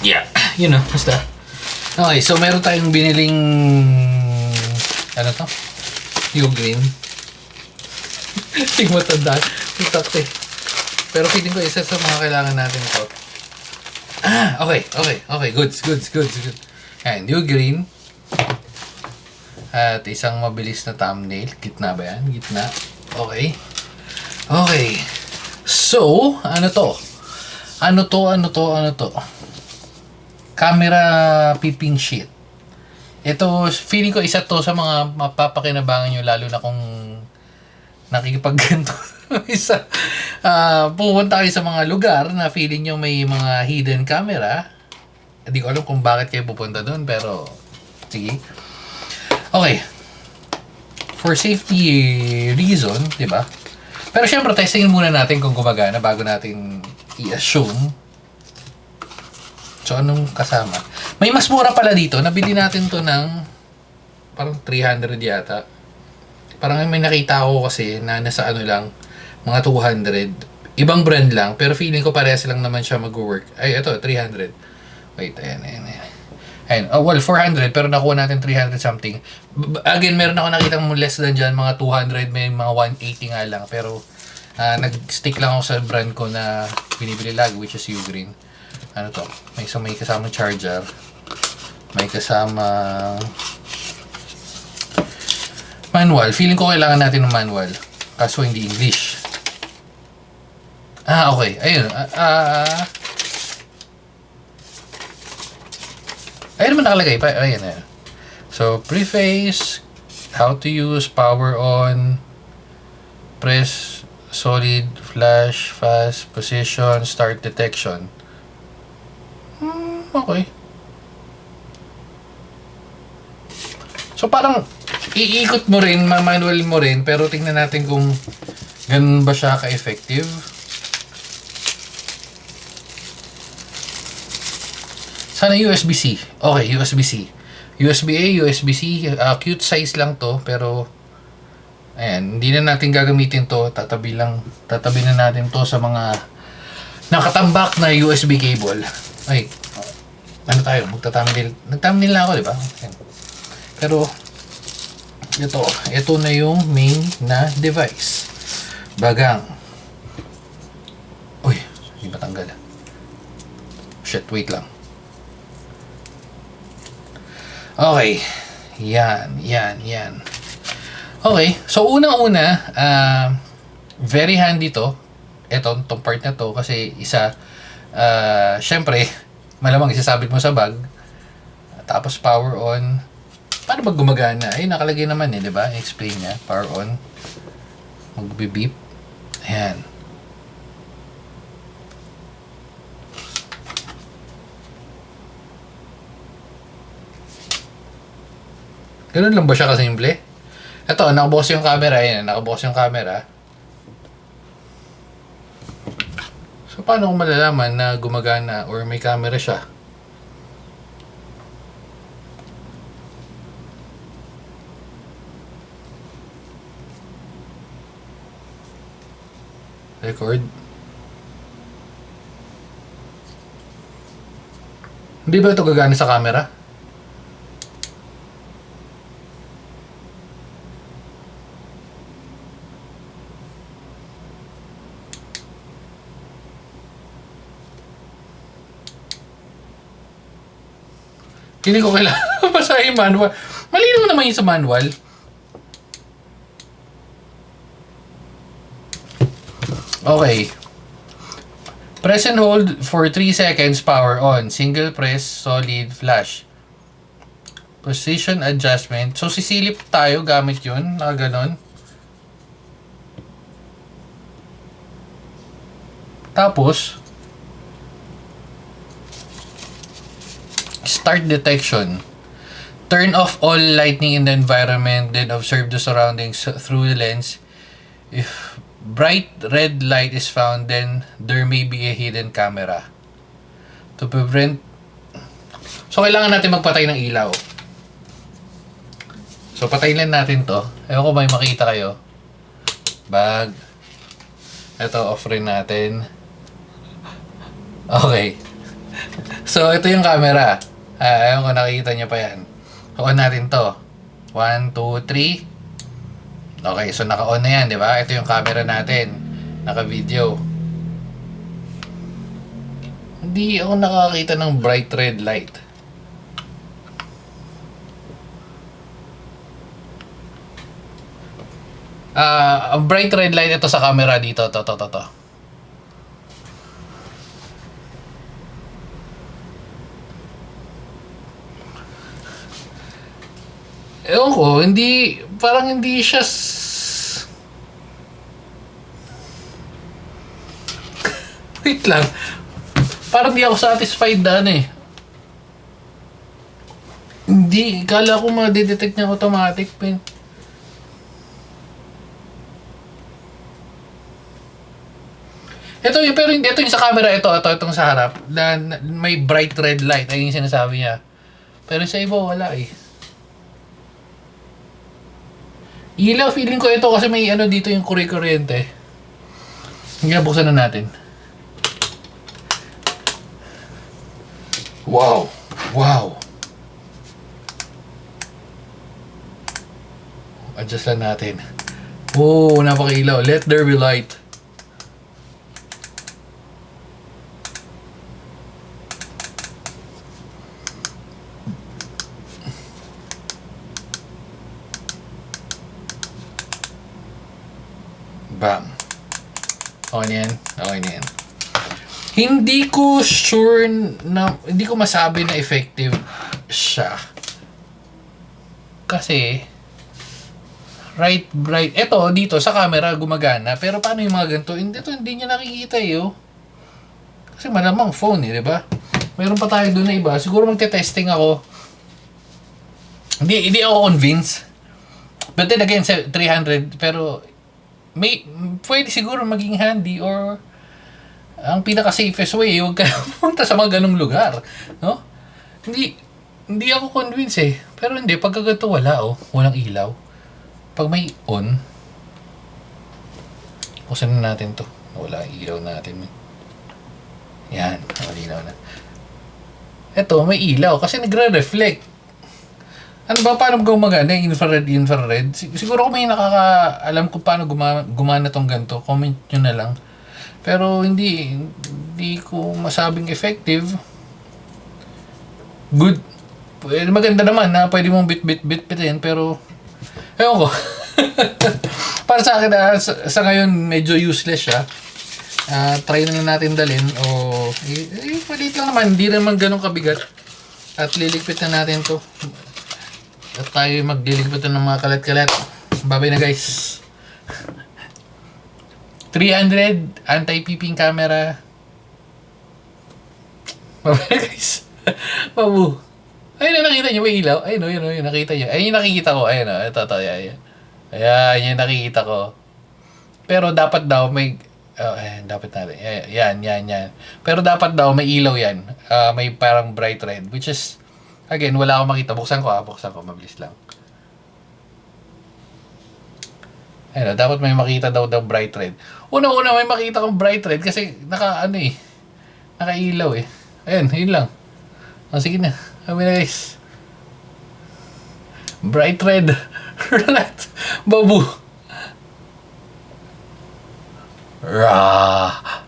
Yeah, basta. Okay, so meron tayong biniling, ano to? Ugreen. Hindi matanda. Itakte. Pero feeling ko isa sa mga kailangan natin to. Okay. Goods. Ayan, Ugreen. At isang mabilis na thumbnail. Gitna ba yan? Gitna. Okay. So, ano to? Camera peeping sheet. Ito, feeling ko isa to sa mga mapapakinabangan nyo, lalo na kung nakikipagganto. Pupunta kayo sa mga lugar na feeling nyo may mga hidden camera. Hindi ko alam kung bakit kayo pupunta doon, pero sige. Okay. For safety reason, di ba? Pero syempre, testingin muna natin kung gumagana bago natin i-assume. So, anong kasama? May mas mura pala dito. Nabili natin to ng parang 300 yata. Parang may nakita ko kasi na nasa ano lang, mga 200. Ibang brand lang, pero feeling ko parehas lang naman siya mag-work. Ay, ito, 300. Wait, ayan. Ayun. Well, 400, pero nakuha natin 300 something. Again, meron ako nakita mo less than dyan, mga 200, may mga 180 nga lang. Pero, nag-stick lang ako sa brand ko na binibili lagi, which is Ugreen. Ano to? May kasamang charger. May kasamang manual. Feeling ko kailangan natin ng manual. Kaso hindi English. Okay. Ayun. Ayun naman nakalagay pa. Ayan. So, preface, how to use, power on, press, solid, flash, fast, position, start detection. Okay. So, parang iikot mo rin, manual mo rin, pero tingnan natin kung ganun ba siya ka-effective. Sana USB-C. Okay, USB-C. USB-A, USB-C. Cute size lang to, pero ayan, hindi na natin gagamitin to. Tatabi na natin to sa mga nakatambak na USB cable. Ay, ano tayo? Nag-thumbnail na ako, di ba? Ayan. Pero, ito na yung main na device. Bagang. Uy, hindi matanggal. Shit, wait lang. Okay. Yan. Okay, so unang-una, very handy to. Itong part na to kasi syempre, malamang isasabit mo sa bag. Tapos power on. Paano ba gumagana? Ay, nakalagay naman di ba? Explain niya. Power on. Magbe-beep. Ayan. Ganun lang ba siya kasimple? Ito, nakabukas yung camera. Ayan, nakabukas yung camera. So, paano ko malalaman na gumagana or may camera siya? Record. Hindi ba ito gagana sa camera? Hindi ko kailangan basahin manual. Malinaw naman yung sa manual. Okay. Press and hold for 3 seconds, power on. Single press, solid, flash. Position adjustment. So, sisilip tayo gamit yun. Nakaganon. Tapos, start detection. Turn off all lighting in the environment, then observe the surroundings through the lens. If bright red light is found, then there may be a hidden camera. To prevent... So, kailangan natin magpatay ng ilaw. So, patayin lang natin to. Ewan ko may makita kayo. Bag. Ito, off rin natin. Okay. So, ito yung camera. Ayun ko, nakikita niyo pa yan. On natin to. 1, 2, 3. Okay, so naka-on na yan, di ba? Ito yung camera natin. Naka-video. Hindi ako nakakita ng bright red light. Ang bright red light ito sa camera dito. To. Ewan ko, parang hindi siya wait lang. Parang di ako satisfied Hindi, kala ko ma-detect niya automatic, pen. Pero hindi, ito yung sa camera, itong sa harap, may bright red light, ayun yung sinasabi niya. Pero sa iba, wala Ilaw, feeling ko ito kasi may dito yung kuryente. Hindi, buksan na natin. Wow! Adjust lang natin. Oh, napakailaw. Let there be light. Bam. Okay na yan. Hindi ko sure hindi ko masabi na effective siya. Kasi, bright. Ito, dito, sa camera, gumagana. Pero paano yung mga ganito? Hindi niya nakikita Kasi malamang phone di ba? Meron pa tayo doon na iba. Siguro magte-testing ako. Hindi ako convinced. But then again, 300, pero pwede siguro maging handy or ang pinaka-safest way, huwag ka pumunta sa mga ganung lugar. No? Hindi ako convinced Pero hindi, pagka ganito walang ilaw. Pag may on, kusan na natin to. Wala ilaw natin. Yan, malinaw na. Ito, may ilaw kasi nagre-reflect. Ano ba, paano gumagana yung infrared? Siguro kung may nakakaalam kung paano gumana tong ganito, comment nyo na lang. Pero hindi ko masabing effective. Good. Maganda naman na pwede mong bit-bitin, pero ewan ko. Para sa akin sa ngayon medyo useless siya. Try na natin dalhin o palit lang naman, hindi naman ganun kabigat. At liligpit na natin to. At tayo magliligpit ng mga kalat-kalat. Bye-bye na guys. 300 anti-peeping camera. Bye-bye na guys. Babu. Ayun na, nakita nyo, may ilaw. Ayun yun, nakita nyo. Ayun yung nakikita ko. Ayun o, ito. Ayan, yung nakikita ko. Pero dapat daw may... ayan, dapat natin. Yan. Pero dapat daw may ilaw yan. May parang bright red. Which is, again, wala akong makita. Buksan ko. Mabilis lang. Ayun, dapat may makita daw bright red. Una-una may makita kong bright red kasi nakailaw Ayun, yun lang. Sige na. Kami na guys. Bright red. Relax. Babu. Rah.